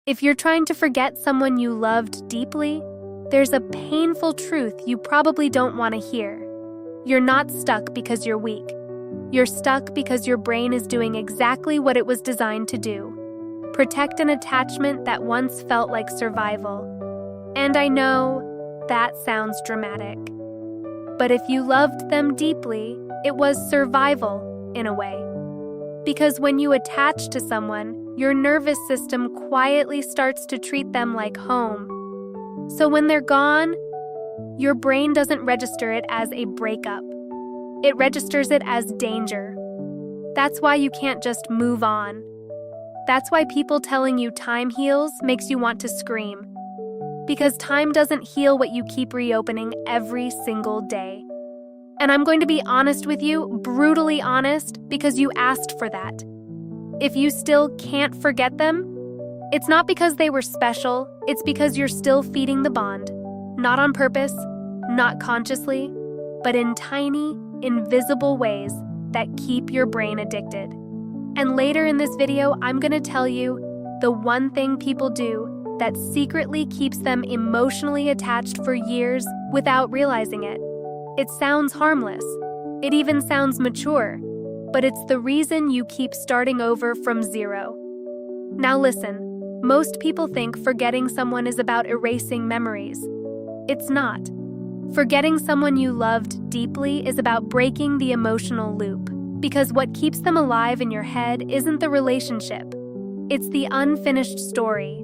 If you're trying to forget someone you loved deeply, there's a painful truth you probably don't want to hear. You're not stuck because you're weak. You're stuck because your brain is doing exactly what it was designed to do: protect an attachment that once felt like survival. And I know that sounds dramatic. But if you loved them deeply, it was survival in a way. Because when you attach to someone, your nervous system quietly starts to treat them like home. So when they're gone, your brain doesn't register it as a breakup. It registers it as danger. That's why you can't just move on. That's why people telling you time heals makes you want to scream. Because time doesn't heal what you keep reopening every single day. And I'm going to be honest with you, brutally honest, because you asked for that. If you still can't forget them, it's not because they were special, it's because you're still feeding the bond. Not on purpose, not consciously, but in tiny, invisible ways that keep your brain addicted. And later in this video, I'm going to tell you the one thing people do that secretly keeps them emotionally attached for years without realizing it. It sounds harmless. It even sounds mature, but it's the reason you keep starting over from zero. Now listen, most people think forgetting someone is about erasing memories. It's not. Forgetting someone you loved deeply is about breaking the emotional loop, because what keeps them alive in your head isn't the relationship. It's the unfinished story.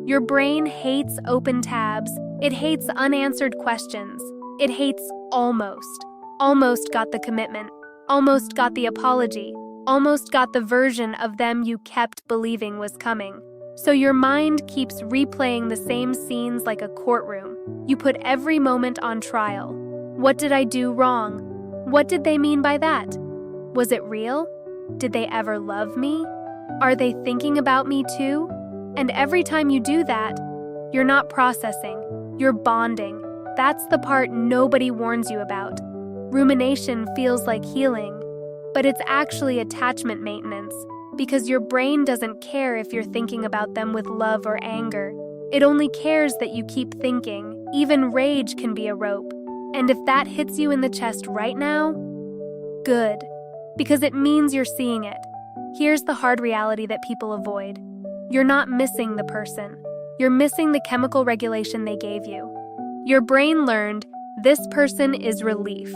Your brain hates open tabs. It hates unanswered questions. It hates almost. Almost got the commitment. Almost got the apology. Almost got the version of them you kept believing was coming. So your mind keeps replaying the same scenes like a courtroom. You put every moment on trial. What did I do wrong? What did they mean by that? Was it real? Did they ever love me? Are they thinking about me too? And every time you do that, you're not processing, you're bonding. That's the part nobody warns you about. Rumination feels like healing, but it's actually attachment maintenance, because your brain doesn't care if you're thinking about them with love or anger. It only cares that you keep thinking. Even rage can be a rope. And if that hits you in the chest right now, good, because it means you're seeing it. Here's the hard reality that people avoid. You're not missing the person. You're missing the chemical regulation they gave you. Your brain learned, this person is relief.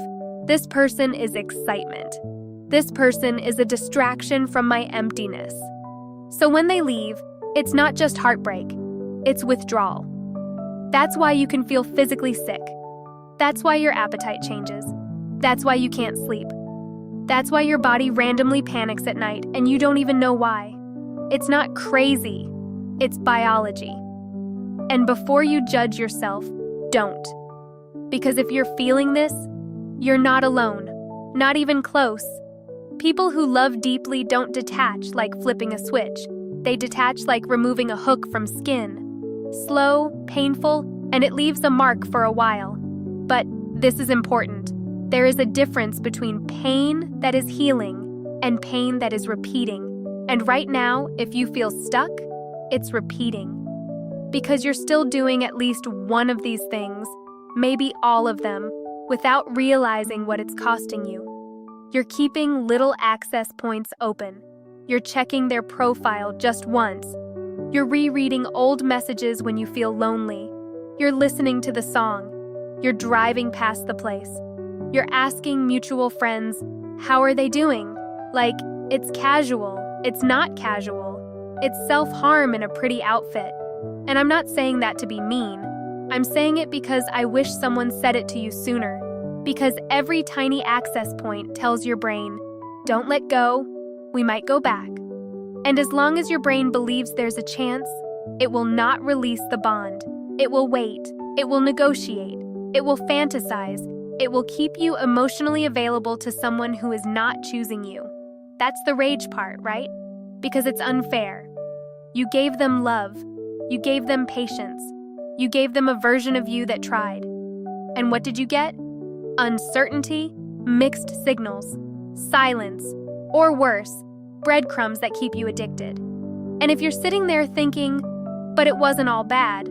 This person is excitement. This person is a distraction from my emptiness. So when they leave, it's not just heartbreak, it's withdrawal. That's why you can feel physically sick. That's why your appetite changes. That's why you can't sleep. That's why your body randomly panics at night and you don't even know why. It's not crazy, it's biology. And before you judge yourself, don't. Because if you're feeling this, you're not alone, not even close. People who love deeply don't detach like flipping a switch. They detach like removing a hook from skin. Slow, painful, and it leaves a mark for a while. But this is important. There is a difference between pain that is healing and pain that is repeating. And right now, if you feel stuck, it's repeating. Because you're still doing at least one of these things, maybe all of them, without realizing what it's costing you. You're keeping little access points open. You're checking their profile just once. You're rereading old messages when you feel lonely. You're listening to the song. You're driving past the place. You're asking mutual friends, how are they doing? Like, it's casual. It's not casual. It's self-harm in a pretty outfit. And I'm not saying that to be mean. I'm saying it because I wish someone said it to you sooner. Because every tiny access point tells your brain, don't let go, we might go back. And as long as your brain believes there's a chance, it will not release the bond. It will wait. It will negotiate. It will fantasize. It will keep you emotionally available to someone who is not choosing you. That's the rage part, right? Because it's unfair. You gave them love. You gave them patience. You gave them a version of you that tried. And what did you get? Uncertainty, mixed signals, silence, or worse, breadcrumbs that keep you addicted. And if you're sitting there thinking, But it wasn't all bad.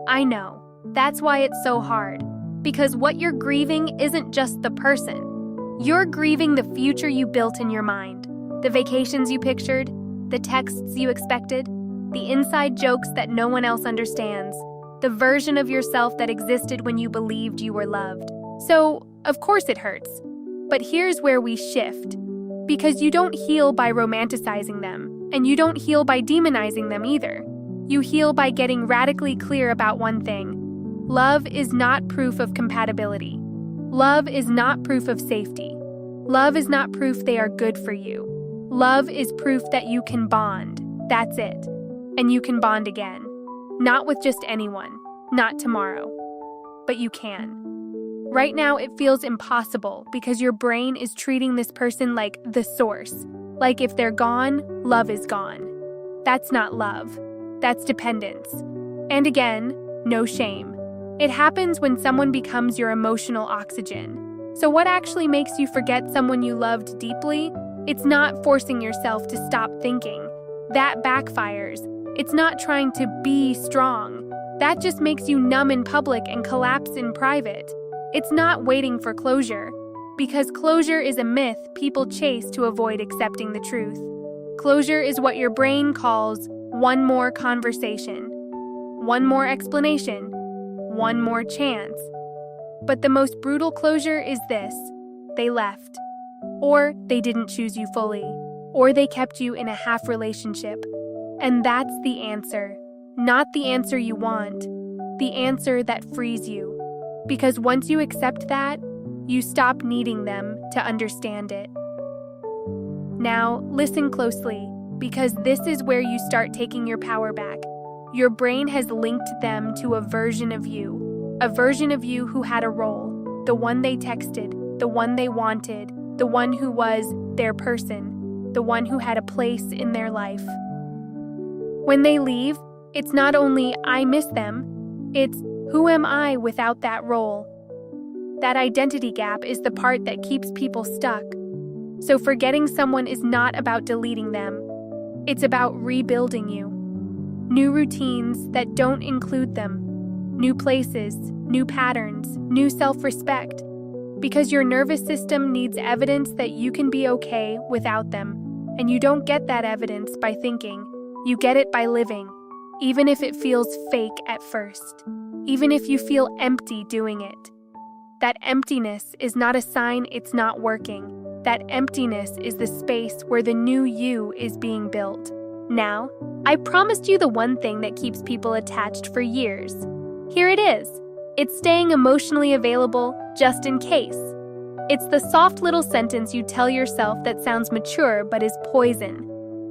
I know. That's why it's so hard. Because what you're grieving isn't just the person. You're grieving the future you built in your mind. The vacations you pictured, the texts you expected, the inside jokes that no one else understands, the version of yourself that existed when you believed you were loved. So, of course it hurts. But here's where we shift. Because you don't heal by romanticizing them, and you don't heal by demonizing them either. You heal by getting radically clear about one thing. Love is not proof of compatibility. Love is not proof of safety. Love is not proof they are good for you. Love is proof that you can bond. That's it. And you can bond again. Not with just anyone. Not tomorrow. But you can. Right now, it feels impossible because your brain is treating this person like the source. Like if they're gone, love is gone. That's not love. That's dependence. And again, no shame. It happens when someone becomes your emotional oxygen. So what actually makes you forget someone you loved deeply? It's not forcing yourself to stop thinking. That backfires. It's not trying to be strong. That just makes you numb in public and collapse in private. It's not waiting for closure, because closure is a myth people chase to avoid accepting the truth. Closure is what your brain calls one more conversation, one more explanation, one more chance. But the most brutal closure is this: they left. Or they didn't choose you fully. Or they kept you in a half relationship. And that's the answer. Not the answer you want. The answer that frees you. Because once you accept that, you stop needing them to understand it. Now, listen closely, because this is where you start taking your power back. Your brain has linked them to a version of you who had a role, the one they texted, the one they wanted, the one who was their person, the one who had a place in their life. When they leave, it's not only I miss them, it's who am I without that role? That identity gap is the part that keeps people stuck. So forgetting someone is not about deleting them. It's about rebuilding you. New routines that don't include them. New places, new patterns, new self-respect. Because your nervous system needs evidence that you can be okay without them. And you don't get that evidence by thinking. You get it by living, even if it feels fake at first. Even if you feel empty doing it. That emptiness is not a sign it's not working. That emptiness is the space where the new you is being built. Now, I promised you the one thing that keeps people attached for years. Here it is. It's staying emotionally available just in case. It's the soft little sentence you tell yourself that sounds mature but is poison.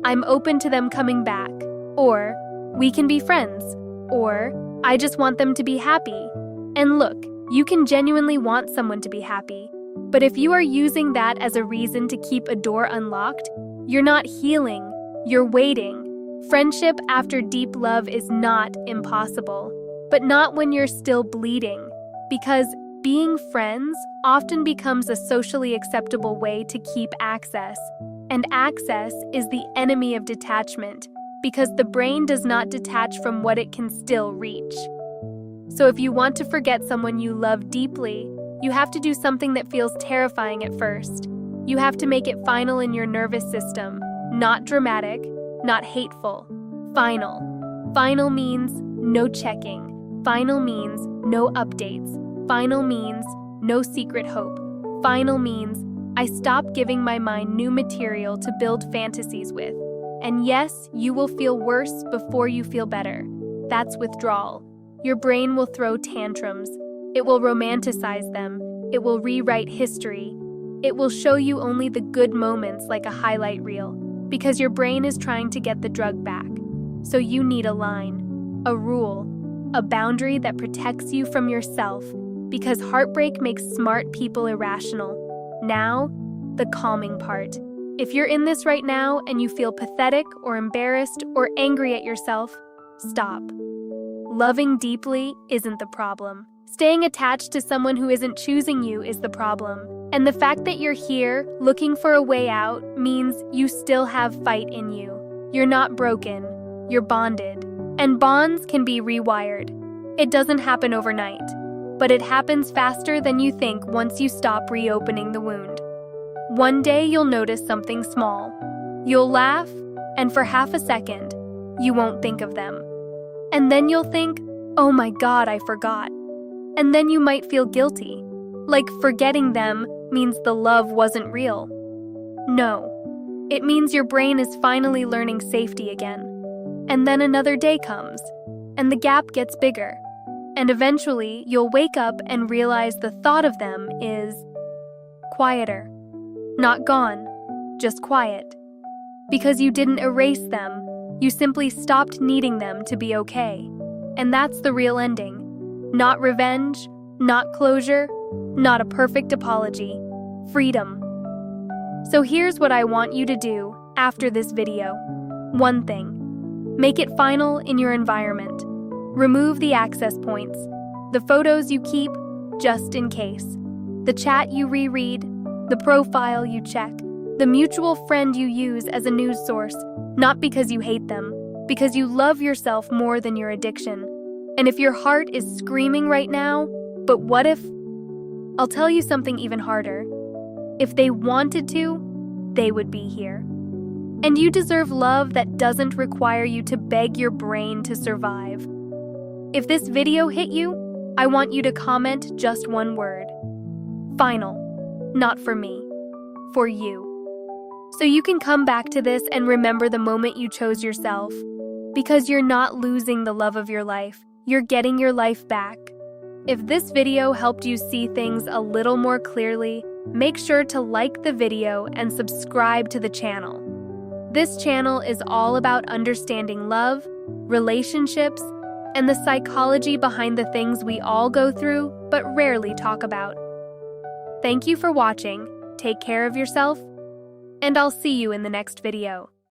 I'm open to them coming back. Or, we can be friends. Or, I just want them to be happy. And look, you can genuinely want someone to be happy. But if you are using that as a reason to keep a door unlocked, you're not healing, you're waiting. Friendship after deep love is not impossible, but not when you're still bleeding. Because being friends often becomes a socially acceptable way to keep access. And access is the enemy of detachment. Because the brain does not detach from what it can still reach. So if you want to forget someone you love deeply, you have to do something that feels terrifying at first. You have to make it final in your nervous system. Not dramatic, not hateful. Final. Final means no checking. Final means no updates. Final means no secret hope. Final means I stop giving my mind new material to build fantasies with. And yes, you will feel worse before you feel better. That's withdrawal. Your brain will throw tantrums. It will romanticize them. It will rewrite history. It will show you only the good moments like a highlight reel, because your brain is trying to get the drug back. So you need a line, a rule, a boundary that protects you from yourself, because heartbreak makes smart people irrational. Now, the calming part. If you're in this right now and you feel pathetic or embarrassed or angry at yourself, stop. Loving deeply isn't the problem. Staying attached to someone who isn't choosing you is the problem. And the fact that you're here, looking for a way out, means you still have fight in you. You're not broken. You're bonded. And bonds can be rewired. It doesn't happen overnight, but it happens faster than you think once you stop reopening the wound. One day you'll notice something small. You'll laugh, and for half a second, you won't think of them. And then you'll think, oh my God, I forgot. And then you might feel guilty, like forgetting them means the love wasn't real. No, it means your brain is finally learning safety again. And then another day comes, and the gap gets bigger. And eventually, you'll wake up and realize the thought of them is quieter. Not gone, just quiet. Because you didn't erase them, you simply stopped needing them to be okay. And that's the real ending. Not revenge, not closure, not a perfect apology. Freedom. So here's what I want you to do after this video. One thing. Make it final in your environment. Remove the access points, the photos you keep just in case, the chat you reread, the profile you check, the mutual friend you use as a news source, not because you hate them, because you love yourself more than your addiction. And if your heart is screaming right now, but what if? I'll tell you something even harder. If they wanted to, they would be here. And you deserve love that doesn't require you to beg your brain to survive. If this video hit you, I want you to comment just one word. Final. Not for me. For you. So you can come back to this and remember the moment you chose yourself. Because you're not losing the love of your life. You're getting your life back. If this video helped you see things a little more clearly, make sure to like the video and subscribe to the channel. This channel is all about understanding love, relationships, and the psychology behind the things we all go through but rarely talk about. Thank you for watching, take care of yourself, and I'll see you in the next video.